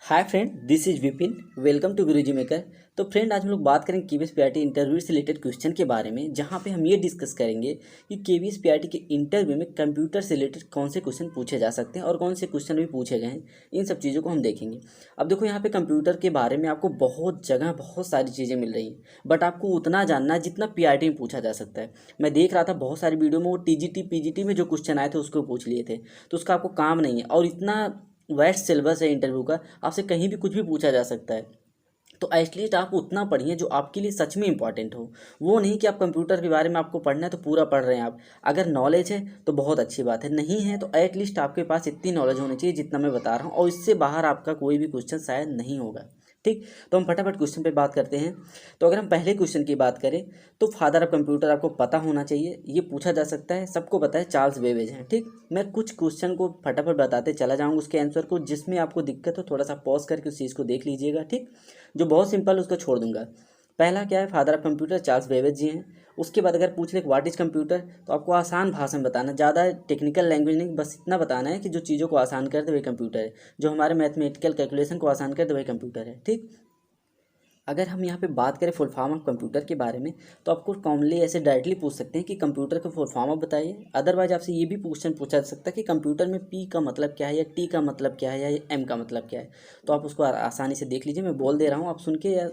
Hi friend, this is Vipin. Welcome to Guruji maker. तो friend, आज हम लोग बात करेंगे केवीएस पीआरटी इंटरव्यू से रिलेटेड क्वेश्चन के बारे में, जहां पे हम ये डिस्कस करेंगे कि केवीएस पीआरटी के इंटरव्यू में कंप्यूटर से रिलेटेड कौन से क्वेश्चन पूछे जा सकते हैं और कौन से क्वेश्चन भी पूछे गए हैं। इन सब चीज़ों को हम देखेंगे। अब देखो, यहाँ पे कंप्यूटर के बारे में आपको बहुत जगह बहुत सारी चीज़ें मिल रही हैं, बट आपको उतना जानना है जितना पीआरटी में पूछा जा सकता है। मैं देख रहा था बहुत सारी वीडियो में वो टीजीटी पीजीटी में जो क्वेश्चन आए थे उसको पूछ लिए थे, तो उसका आपको काम नहीं है। और इतना वाइड सिलेबस है इंटरव्यू का, आपसे कहीं भी कुछ भी पूछा जा सकता है। तो एटलीस्ट आप उतना पढ़िए जो आपके लिए सच में इंपॉर्टेंट हो। वो नहीं कि आप कंप्यूटर के बारे में आपको पढ़ना है तो पूरा पढ़ रहे हैं आप। अगर नॉलेज है तो बहुत अच्छी बात है, नहीं है तो एटलीस्ट आपके पास इतनी नॉलेज होनी चाहिए जितना मैं बता रहा हूँ, और इससे बाहर आपका कोई भी क्वेश्चन शायद नहीं होगा। ठीक, तो हम फटाफट क्वेश्चन पे बात करते हैं। तो अगर हम पहले क्वेश्चन की बात करें तो फादर ऑफ कंप्यूटर आपको पता होना चाहिए, ये पूछा जा सकता है, सबको पता है, चार्ल्स बेबेज हैं। ठीक, मैं कुछ क्वेश्चन को फटाफट बताते चला जाऊंगा उसके आंसर को, जिसमें आपको दिक्कत हो थोड़ा सा पॉज करके उस चीज़ को देख लीजिएगा। ठीक, जो बहुत सिंपल उसको छोड़ दूंगा। पहला क्या है, father of computer Charles Babbage ji हैं। उसके बाद अगर पूछ ले व्हाट इज़ कंप्यूटर, तो आपको आसान भाषा में बताना, ज़्यादा टेक्निकल लैंग्वेज नहीं, बस इतना बताना है कि जो चीज़ों को आसान कर दे वही कंप्यूटर है, जो हमारे मैथमेटिकल कैलकुलेशन को आसान कर दे वही कंप्यूटर है। ठीक, अगर हम यहाँ पे बात करें फुल फॉर्म ऑफ कंप्यूटर के बारे में, तो आपको कॉमनली ऐसे डायरेक्टली पूछ सकते हैं कि कंप्यूटर का फुल फॉर्म आप बताइए। अदरवाइज आपसे ये भी क्वेश्चन पूछा जा सकता है कि कंप्यूटर में पी का मतलब क्या है, या टी का मतलब क्या है, या एम का मतलब क्या है। तो आप उसको आसानी से देख लीजिए, मैं बोल दे रहा हूँ, आप सुन के, या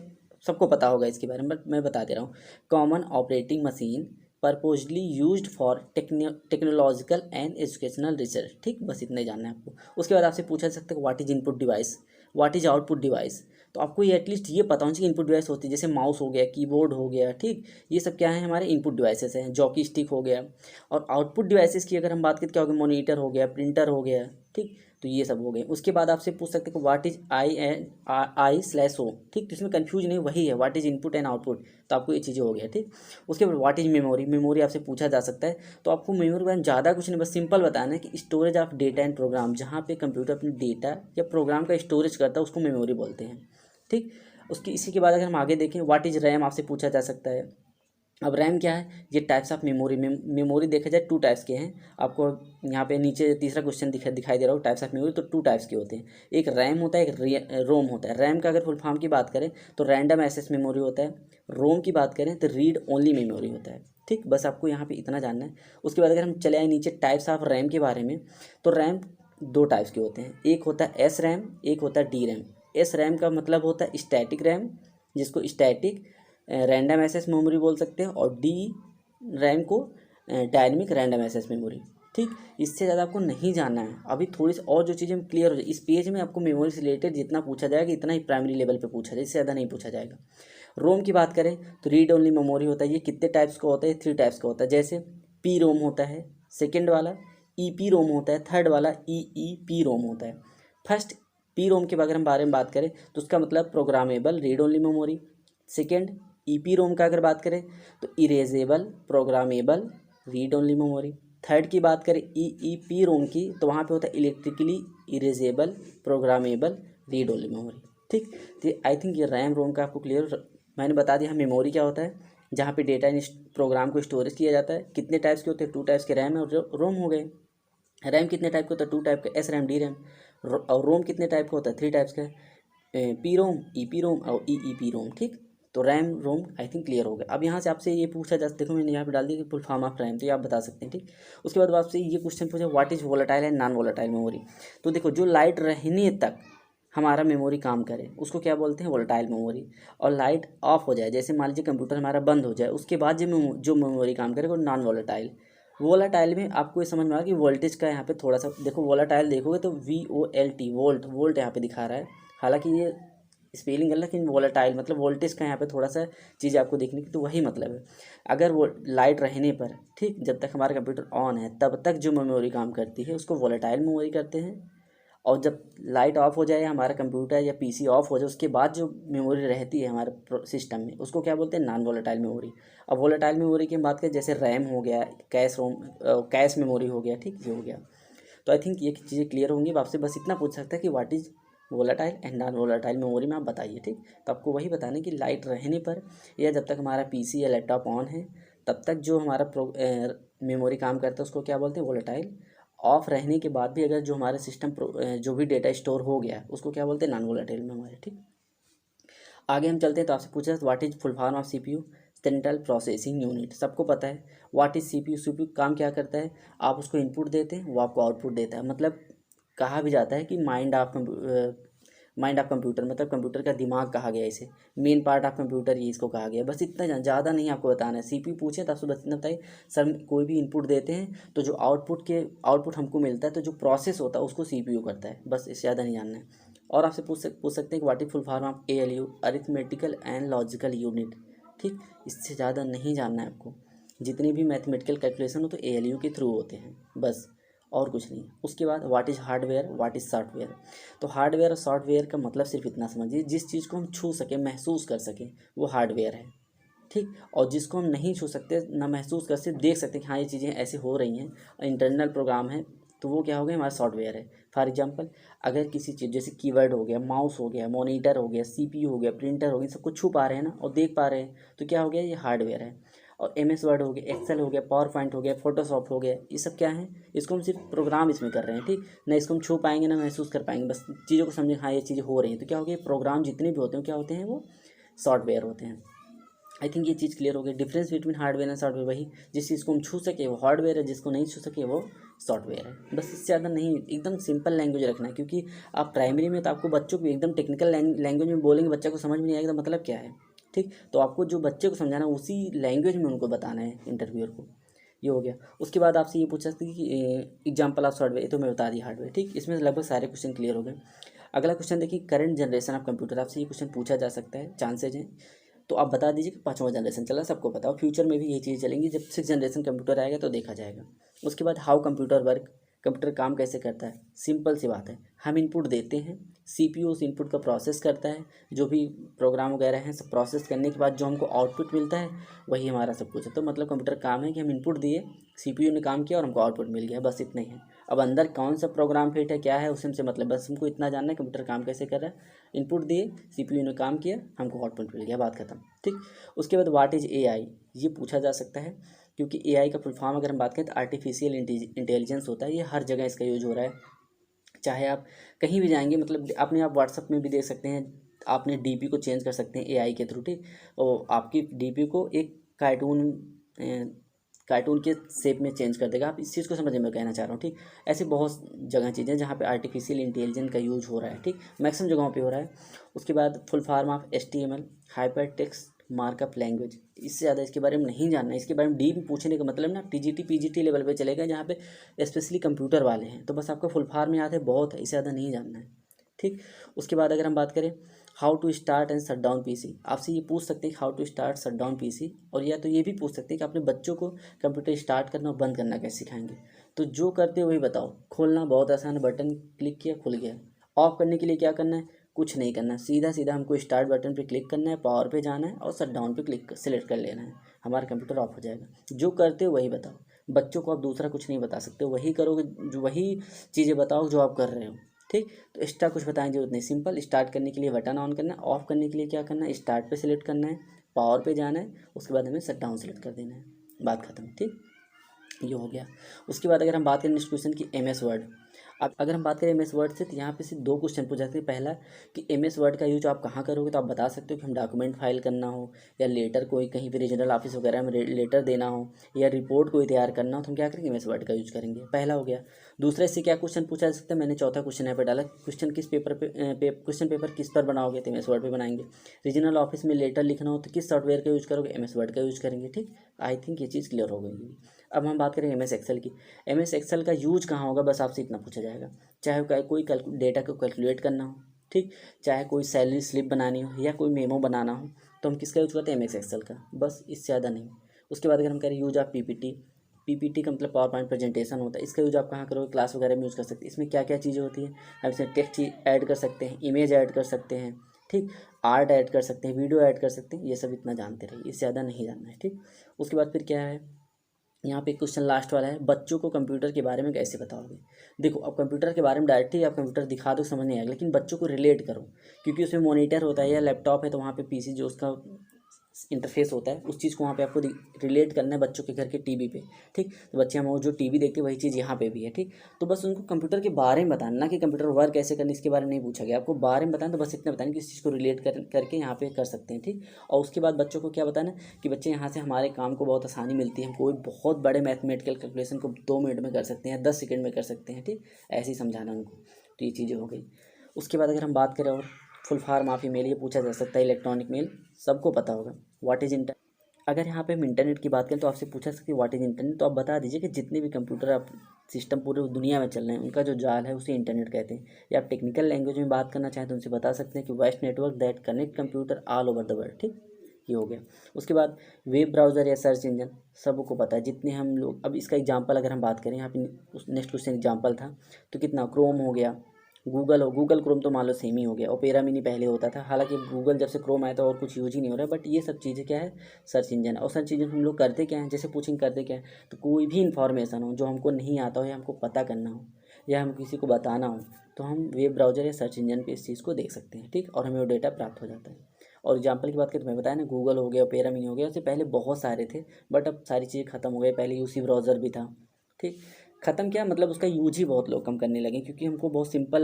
सबको पता होगा इसके बारे में, बट मैं बता दे रहा हूँ। Common operating machine purposely used for technological and educational research. ठीक, बस इतना ही जानना है आपको। उसके बाद आपसे पूछा जा सकता है what is input device, what is output device. तो आपको ये एटलीस्ट ये पता होना चाहिए इनपुट डिवाइस होती है, जैसे माउस हो गया, कीबोर्ड हो गया। ठीक, ये सब क्या है, हमारे इनपुट डिवाइसेस हैं। जॉकी स्टिक हो गया। और आउटपुट डिवाइसेस की अगर हम बात करें, क्या हो गया, मॉनिटर हो गया, प्रिंटर हो गया। ठीक, तो ये सब हो गए। उसके बाद आपसे पूछ सकते हैं व्हाट इज आई/ओ। ठीक, तो इसमें कंफ्यूज नहीं, वही है what is input and output. तो आपको ये चीज़ें हो गया। ठीक, उसके बाद व्हाट इज मेमोरी, मेमोरी आपसे पूछा जा सकता है। तो आपको मेमोरी के बारे में ज़्यादा कुछ नहीं, बस सिंपल बताना है कि storage of data and program, जहाँ पे कंप्यूटर अपने डेटा या प्रोग्राम का स्टोरेज करता है उसको मेमोरी बोलते हैं। ठीक, उसकी इसी के बाद अगर हम आगे देखें, व्हाट इज रैम आपसे पूछा जा सकता है। अब रैम क्या है, ये टाइप्स ऑफ मेमोरी, मेमोरी देखा जाए टू टाइप्स के हैं। आपको यहाँ पे नीचे तीसरा क्वेश्चन दिखाई दे रहा हो, टाइप्स ऑफ मेमोरी, तो टू टाइप्स के होते हैं। एक रैम होता है, एक रोम होता है। रैम का अगर फुल फॉर्म की बात करें तो रैंडम एक्सेस मेमोरी होता है। रोम की बात करें तो रीड ओनली मेमोरी होता है। ठीक, बस आपको यहाँ पे इतना जानना है। उसके बाद अगर हम चले आए नीचे टाइप्स ऑफ रैम के बारे में, तो रैम दो टाइप्स के होते हैं। एक होता है एस रैम, एक होता है डी रैम। एस रैम का मतलब होता है स्टैटिक रैम, जिसको स्टैटिक रैंडम एक्सेस मेमोरी बोल सकते हैं, और डी रैम को डायनेमिक रैंडम एक्सेस मेमोरी। ठीक, इससे ज़्यादा आपको नहीं जानना है। अभी थोड़ी सी और जो चीज़ें क्लियर हो जाए, इस पेज में आपको मेमोरी से रिलेटेड जितना पूछा जाएगा इतना ही प्राइमरी लेवल पे पूछा जाए, इससे ज़्यादा नहीं पूछा जाएगा। रोम की बात करें तो रीड ओनली मेमोरी होता है। ये कितने टाइप्स का होता है, 3 टाइप्स का होता है। जैसे पी रोम होता है, सेकेंड वाला ई पी रोम होता है, थर्ड वाला ई पी रोम होता है। फर्स्ट पी रोम के अगर हम बारे में बात करें तो उसका मतलब programmable read only memory. Second EPROM का अगर बात करें तो erasable programmable read only memory. Third की बात करें ई पी रोम की, तो वहाँ पे होता है electrically erasable programmable read only memory. ठीक, तो आई थिंक ये रैम रोम का आपको क्लियर मैंने बता दिया। मेमोरी क्या होता है, जहाँ पे डेटा प्रोग्राम को स्टोरेज किया जाता है। कितने टाइप्स के होते हैं, 2 टाइप्स के रैम और रोम हो गए। रैम कितने टाइप का होता है, 2 टाइप का, एस रैम डी रैम। और रोम कितने टाइप का होता है, 3 टाइप्स का, P ROM, E P ROM और ई पी रोम। ठीक, तो RAM ROM I think clear हो गया। अब यहाँ से आपसे ये पूछा जा, देखो मैंने यहाँ पे डाल दिया कि फुल फॉर्म ऑफ रैम, तो ये आप बता सकते हैं। ठीक, उसके बाद आपसे ये क्वेश्चन पूछा what is volatile and non volatile memory. तो देखो, जो लाइट रहने तक हमारा मेमोरी काम करे उसको क्या बोलते हैं, वोलेटाइल मेमोरी। और लाइट ऑफ हो जाए, जैसे मान लीजिए कंप्यूटर हमारा बंद हो जाए, उसके बाद जो मेमोरी काम करे वो नॉन वोलेटाइल। वोलाटाइल में आपको ये समझ में आ कि वोल्टेज का यहाँ पे थोड़ा सा देखो, वोलाटाइल देखोगे तो VOLT वोल्ट, वोल्ट यहाँ पे दिखा रहा है। हालांकि ये स्पेलिंग गलत, लेकिन वोलाटाइल मतलब वोल्टेज का यहाँ पे थोड़ा सा चीज़ आपको देखने की, तो वही मतलब है। अगर वो लाइट रहने पर, ठीक, जब तक हमारा कंप्यूटर ऑन है तब तक जो मेमोरी काम करती है उसको वोलेटाइल मेमोरी करते हैं। और जब लाइट ऑफ हो जाए, हमारा कंप्यूटर या पीसी ऑफ हो जाए, उसके बाद जो मेमोरी रहती है हमारे सिस्टम में उसको क्या बोलते हैं, नॉन वोलेटाइल मेमोरी। अब वोलेटाइल मेमोरी की हम बात करें, जैसे रैम हो गया, कैश मेमोरी हो गया। ठीक, ये हो गया। तो आई थिंक ये चीज़ें क्लियर होंगी। अब आपसे बस इतना पूछ सकता है कि what is volatile and non volatile memory में आप बताइए। ठीक, तो आपको वही बताना है कि लाइट रहने पर या जब तक हमारा पीसी या लैपटॉप ऑन है तब तक जो हमारा मेमोरी काम करता है उसको क्या बोलते हैं, वोलाटाइल। ऑफ रहने के बाद भी अगर जो हमारे सिस्टम जो भी डेटा स्टोर हो गया है उसको क्या बोलते हैं, नॉन वोलेटाइल में हमारे। ठीक, आगे हम चलते हैं। तो आपसे पूछा what is full form of CPU, central processing unit. सबको पता है व्हाट इज सीपीयू। सीपीयू काम क्या करता है, आप उसको इनपुट देते हैं वो आपको आउटपुट देता है। मतलब कहा भी जाता है कि माइंड ऑफ कंप्यूटर, मतलब कंप्यूटर का दिमाग कहा गया है इसे, मेन पार्ट ऑफ कंप्यूटर ये इसको कहा गया है। बस इतना ज़्यादा नहीं आपको बताना है। सीपीयू पूछे तो आपसे बस इतना बताइए सर, कोई भी इनपुट देते हैं तो जो आउटपुट हमको मिलता है, तो जो प्रोसेस होता है उसको सीपीयू करता है। बस इससे ज़्यादा नहीं जानना है। और आपसे पूछ सकते हैं कि what is full form of ALU, arithmetical and logical unit. ठीक, इससे ज़्यादा नहीं जानना है आपको। जितनी भी मैथमेटिकल कैलकुलेशन हो तो एएलयू के थ्रू होते हैं, बस और कुछ नहीं। उसके बाद what is hardware, what is software. तो हार्डवेयर और सॉफ्टवेयर का मतलब सिर्फ इतना समझिए, जिस चीज़ को हम छू सकें, महसूस कर सकें, वो हार्डवेयर है। ठीक, और जिसको हम नहीं छू सकते, ना महसूस कर सकते, देख सकते कि हाँ ये चीज़ें ऐसे हो रही हैं, इंटरनल प्रोग्राम है, तो वो क्या हो गया, हमारा सॉफ्टवेयर है। फॉर एग्जांपल, अगर किसी चीज़ जैसे कीवर्ड हो गया, माउस हो गया, मॉनिटर हो गया, सीपीयू हो गया, प्रिंटर हो गया, सब कुछ छू पा रहे हैं ना और देख पा रहे हैं, तो क्या हो गया, ये हार्डवेयर है। और एमएस वर्ड हो गया, एक्सेल हो गया, पावर पॉइंट हो गया, फोटोशॉप हो गया, ये सब क्या है, इसको हम सिर्फ प्रोग्राम इसमें कर रहे हैं। ठीक, ना इसको हम छू पाएंगे ना महसूस कर पाएंगे, बस चीज़ों को समझें हाँ ये चीज़ें हो रही हैं। तो क्या हो गया, प्रोग्राम जितने भी होते हैं क्या होते हैं, वो सॉफ्टवेयर होते हैं। आई थिंक ये चीज़ क्लियर हो गई। Difference between hardware and software वही, जिस चीज़ को हम छू सके वो हार्डवेयर है, जिसको नहीं छू सके वो सॉफ्टवेयर है। बस इससे ज़्यादा नहीं, एकदम सिंपल लैंग्वेज रखना है, क्योंकि आप प्राइमरी में तो आपको बच्चों को एकदम टेक्निकल लैंग्वेज में बोलेंगे, बच्चे को समझ में नहीं आएगा मतलब क्या है। ठीक, तो आपको जो बच्चे को समझाना है उसी लैंग्वेज में उनको बताना है इंटरव्यूअर को। ये हो गया। उसके बाद आपसे ये पूछा सकते कि एग्जाम्पल ऑफ सॉफ्टवेयर, ये तो मैं बता दी हार्डवेयर। ठीक, इसमें लगभग सारे क्वेश्चन क्लियर हो गए। अगला क्वेश्चन देखिए, करंट जनरेशन ऑफ कंप्यूटर। आपसे ये क्वेश्चन पूछा जा सकता है, चांसेज हैं। तो आप बता दीजिए कि 5वां जनरेशन चला, सबको पता हो, फ्यूचर में भी यही चीज़ चलेंगी। जब 6th जनरेशन कंप्यूटर आएगा तो देखा जाएगा। उसके बाद हाउ कंप्यूटर वर्क, कंप्यूटर काम कैसे करता है। सिंपल सी बात है, हम इनपुट देते हैं, सीपीयू उस इनपुट का प्रोसेस करता है, जो भी प्रोग्राम वगैरह हैं सब प्रोसेस करने के बाद जो हमको आउटपुट मिलता है वही हमारा सब कुछ है। तो मतलब कंप्यूटर काम है कि हम इनपुट दिए, सीपीयू ने काम किया और हमको आउटपुट मिल गया, बस इतना ही है। अब अंदर कौन सा प्रोग्राम फिट है, क्या है, उससे हमसे मतलब, बस हमको इतना जानना है कंप्यूटर काम कैसे कर रहा है। इनपुट दिए, सीपीयू ने काम किया, हमको आउटपुट मिल गया, बात खत्म। ठीक, उसके बाद व्हाट इज़ एआई, ये पूछा जा सकता है, क्योंकि एआई का फुल फॉर्म अगर हम बात करें तो आर्टिफिशियल इंटेलिजेंस होता है। ये हर जगह इसका यूज हो रहा है, चाहे आप कहीं भी जाएंगे, मतलब अपने आप व्हाट्सअप में भी देख सकते हैं, आपने डीपी को चेंज कर सकते हैं एआई के थ्रू। ठीक, और आपकी डीपी को एक कार्टून के शेप में चेंज कर देगा। आप इस चीज़ को समझ में कहना चाह रहा हूँ। ठीक, ऐसे बहुत जगह चीज़ें जहाँ पे आर्टिफिशियल इंटेलिजेंस का यूज हो रहा है। ठीक, मैक्सिमम जगहों पे हो रहा है। उसके बाद full form of HTML, hyper text markup language. इससे ज़्यादा इसके बारे में नहीं जानना है। इसके बारे में डीप पूछने का मतलब ना TGT PGT लेवल पे चलेगा, जहाँ पे स्पेशली कंप्यूटर वाले हैं। तो बस आपका फुल फॉर्म याद है, बहुत है, इससे ज़्यादा नहीं जानना है। ठीक, उसके बाद अगर हम बात करें how to start and shut down PC, आपसे ये पूछ सकते हैं how to start shut down PC, और या तो ये भी पूछ सकते हैं कि अपने बच्चों को कंप्यूटर स्टार्ट करना और बंद करना कैसे सिखाएंगे। तो जो करते हो वही बताओ। खोलना बहुत आसान है, बटन क्लिक किया खुल गया। ऑफ करने के लिए क्या करना है, कुछ नहीं करना, सीधा सीधा हमको स्टार्ट बटन पे क्लिक करना है, पावर पे जाना है और शट डाउन पे सेलेक्ट कर लेना है, हमारा कंप्यूटर ऑफ हो जाएगा। जो करते हो वही बताओ। बच्चों को आप दूसरा कुछ नहीं बता सकते, वही करोगे, जो वही चीज़ें बताओ जो आप कर रहे हो। ठीक, तो एक्स्ट्रा कुछ बताने की जरूरत नहीं। सिंपल, स्टार्ट करने के लिए बटन ऑन करना है, ऑफ करने के लिए क्या करना है, स्टार्ट पे सिलेक्ट करना है, पावर पे जाना है, उसके बाद हमें शट डाउन सेलेक्ट कर देना है, बात खत्म। ठीक, ये हो गया। उसके बाद अगर हम बात करें नेक्स्ट क्वेश्चन की MS वर्ड। अब अगर हम बात करें MS वर्ड से, तो यहाँ पे सिर्फ 2 क्वेश्चन पूछ सकते हैं। पहला कि MS वर्ड का यूज आप कहाँ करोगे, तो आप बता सकते हो कि हम डॉक्यूमेंट फाइल करना हो, या लेटर कोई कहीं पे रीजनल ऑफिस वगैरह में लेटर देना हो, या रिपोर्ट कोई तैयार करना हो, तो हम क्या करेंगे, MS वर्ड का यूज करेंगे। पहला हो गया। दूसरा, इससे क्या क्वेश्चन पूछा जा सकता है, मैंने चौथा क्वेश्चन यहाँ पे डाला, क्वेश्चन किस पेपर पे क्वेश्चन पेपर किस पर बनाओगे, तो MS वर्ड पे बनाएंगे। रीजनल ऑफिस में लेटर लिखना हो तो किस सॉफ्टवेयर का यूज करोगे, MS वर्ड का यूज करेंगे। ठीक, आई थिंक ये चीज़ क्लियर हो गई। अब हम बात करेंगे MS एक्सेल की। MS एक्सेल का यूज कहाँ होगा, बस आपसे इतना पूछा जाएगा। चाहे कोई डेटा को कैलकुलेट करना हो, ठीक, चाहे कोई सैलरी स्लिप बनानी हो, या कोई मेमो बनाना हो, तो हम किसका यूज करते हैं, MS एक्सेल का, बस इससे ज़्यादा नहीं। उसके बाद अगर हम करें यूज ऑफ PPT का मतलब पावर पॉइंट प्रेजेंटेशन होता है, इसका यूज आप कहाँ करोगे, क्लास वगैरह में यूज़ कर सकते हैं। इसमें क्या क्या चीज़ें होती हैं, हम इसमें टेक्स्ट ऐड कर सकते हैं, इमेज ऐड कर सकते हैं, ठीक, आर्ट ऐड कर सकते हैं, वीडियो ऐड कर सकते हैं, ये सब इतना जानते रहिए, इससे ज़्यादा नहीं जानना है। ठीक, उसके बाद फिर क्या है, यहाँ पे क्वेश्चन लास्ट वाला है, बच्चों को कंप्यूटर के बारे में कैसे बताओगे। देखो, अब कंप्यूटर के बारे में डायरेक्ट ही आप कंप्यूटर दिखा दो समझ नहीं आएगा, लेकिन बच्चों को रिलेट करो, क्योंकि उसमें मॉनिटर होता है या लैपटॉप है, तो वहाँ पे PC जो उसका इंटरफेस होता है उस चीज़ को वहाँ पे आपको रिलेट करना है बच्चों के घर के टीवी पे, ठीक। तो बच्चे हम जो टीवी देखते हैं वही चीज़ यहाँ पे भी है, ठीक। तो बस उनको कंप्यूटर के बारे में बताना, ना कि कंप्यूटर वर्क कैसे करना इसके बारे में नहीं पूछा गया, आपको बारे में बताना, तो बस इतना बताना कि इस चीज़ को रिलेट करके यहाँ पे कर सकते हैं, ठीक। और उसके बाद बच्चों को क्या बताना कि बच्चे यहाँ से हमारे काम को बहुत आसानी मिलती है, हम कोई बहुत बड़े मैथमेटिकल कैलकुलेशन को 2 मिनट में कर सकते हैं, 10 सेकेंड में कर सकते हैं, ठीक। ऐसे ही समझाना उनको। तो ये चीज़ें हो गई। उसके बाद अगर हम बात करें और फुल फॉर्म ऑफ ईमेल, ये पूछा जा सकता है, इलेक्ट्रॉनिक मेल सबको पता होगा। What is internet. अगर यहाँ पे हम इंटरनेट की बात करें तो आपसे पूछा सकते हैं व्हाट इज़ इंटरनेट, तो आप बता दीजिए कि जितने भी कंप्यूटर आप सिस्टम पूरे दुनिया में चल रहे हैं उनका जो जाल है उसे इंटरनेट कहते हैं। या आप टेक्निकल लैंग्वेज में बात करना चाहें तो उनसे बता सकते हैं कि vast network that connect computer all over the world, ठीक। ये हो गया। उसके बाद वेब ब्राउज़र या सर्च इंजन सबको पता है, जितने हम लोग, अब इसका एग्जांपल अगर हम बात करें यहाँ पे नेक्स्ट क्वेश्चन एग्जांपल था, तो कितना क्रोम हो गया, गूगल क्रोम तो मान लो सेम ही हो गया, ओपेरा मिनी पहले होता था, हालांकि गूगल जब से क्रोम आया था और कुछ यूज ही नहीं हो रहा है, बट ये सब चीज़ें क्या है, सर्च इंजन। और सर्च इंजन हम लोग करते क्या हैं, जैसे पूछेंगे करते क्या है, तो कोई भी इन्फॉर्मेशन हो जो हमको नहीं आता हो या हमको पता करना हो या हम किसी को बताना हो, तो हम वेब ब्राउज़र या सर्च इंजन पे इस चीज़ को देख सकते हैं, ठीक। और हमें वो डेटा प्राप्त हो जाता है। और एग्जाम्पल की बात करें तो मैं बताया ना, गूगल हो गया, ओपेरा मिनी हो गया, उससे पहले बहुत सारे थे, बट अब सारी चीज़ें खत्म हो गई। पहले यूसी ब्राउज़र भी था, ठीक। ख़त्म क्या मतलब, उसका यूज ही बहुत लोग कम करने लगे, क्योंकि हमको बहुत सिंपल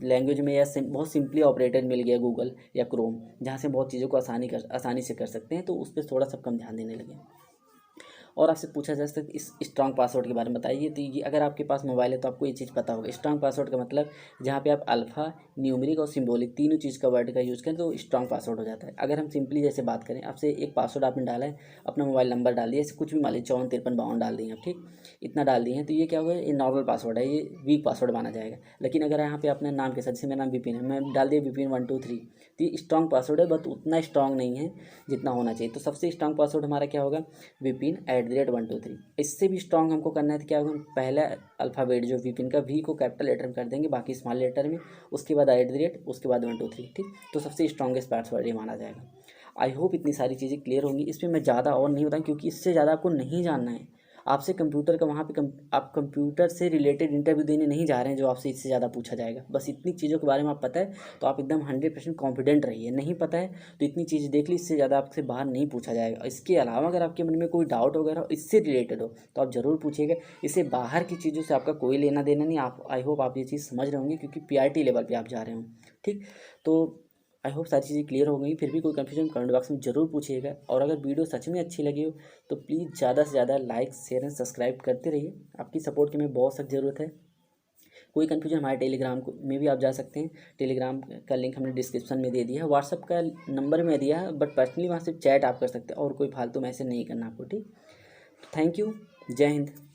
लैंग्वेज में या बहुत सिंपली ऑपरेटर मिल गया गूगल या क्रोम, जहाँ से बहुत चीज़ों को आसानी से कर सकते हैं, तो उस पर थोड़ा सब कम ध्यान देने लगे। और आपसे पूछा जा सकता है इस स्ट्रांग पासवर्ड के बारे में बताइए, तो ये अगर आपके पास मोबाइल है तो आपको ये चीज़ पता होगा। स्ट्रांग पासवर्ड का मतलब जहाँ पे आप अल्फ़ा, न्यूमेरिक और सिंबॉलिक तीनों चीज़ का वर्ड का यूज़ करें तो स्ट्रांग पासवर्ड हो जाता है। अगर हम सिंपली जैसे बात करें, आपसे एक पासवर्ड आपने डाला है, अपना मोबाइल नंबर डाल दिया, ऐसे कुछ भी मान लीजिए 545352 डाल दिए आप, ठीक। इतना डाल दिए हैं, तो ये क्या होगा, ये नॉर्मल पासवर्ड है, ये वीक पासवर्ड माना जाएगा। लेकिन अगर यहाँ पे अपने नाम के साथ, जैसे मेरा नाम विपिन है, मैं डाल दिया विपिन 123, तो ये स्ट्रांग पासवर्ड है, बट उतना स्ट्रांग नहीं है जितना होना चाहिए। तो सबसे स्ट्रांग पासवर्ड हमारा क्या होगा, विपिन@123। इससे भी स्ट्रांग हमको करना है तो क्या होगा, हम पहला अल्फ़ाबेट जो विपिन का वी को कैपिटल लेटर में कर देंगे, बाकी स्मॉल लेटर में, उसके बाद @ उसके बाद 123, ठीक। तो सबसे स्ट्रांगेस्ट पासवर्ड ये माना जाएगा। आई होप इतनी सारी चीज़ें क्लियर होंगी। इसमें मैं ज़्यादा और नहीं बताऊँ, क्योंकि इससे ज़्यादा आपको नहीं जानना है। आपसे कंप्यूटर का वहाँ पे आप कंप्यूटर से रिलेटेड इंटरव्यू देने नहीं जा रहे हैं जो आपसे इससे ज़्यादा पूछा जाएगा। बस इतनी चीज़ों के बारे में आप पता है तो आप एकदम 100% कॉन्फिडेंट रहिए। नहीं पता है तो इतनी चीज़ देख ली, इससे ज़्यादा आपसे बाहर नहीं पूछा जाएगा। इसके अलावा अगर आपके मन में कोई डाउट वगैरह इससे रिलेटेड हो तो आप ज़रूर पूछिएगा। इससे बाहर की चीज़ों से आपका कोई लेना देना नहीं। आप आई होप आप ये चीज़ समझ रहे होंगे, क्योंकि PRT लेवल पर आप जा रहे हो, ठीक। तो आई होप सारी चीज़ें क्लियर हो गई। फिर भी कोई कन्फ्यूजन कमेंट बॉक्स में ज़रूर पूछिएगा। और अगर वीडियो सच में अच्छी लगी हो तो प्लीज़ ज़्यादा से ज़्यादा लाइक, शेयर एंड सब्सक्राइब करते रहिए। आपकी सपोर्ट की हमें बहुत सख्त ज़रूरत है। कोई कन्फ्यूजन हमारे टेलीग्राम को में भी आप जा सकते हैं। टेलीग्राम का लिंक हमने डिस्क्रिप्शन में दे दिया है। व्हाट्सअप का नंबर में दिया है, बट पर्सनली वहाँ से चैट आप कर सकते हैं और कोई फालतू मैसेज नहीं करना आपको, ठीक। Thank you. जय हिंद।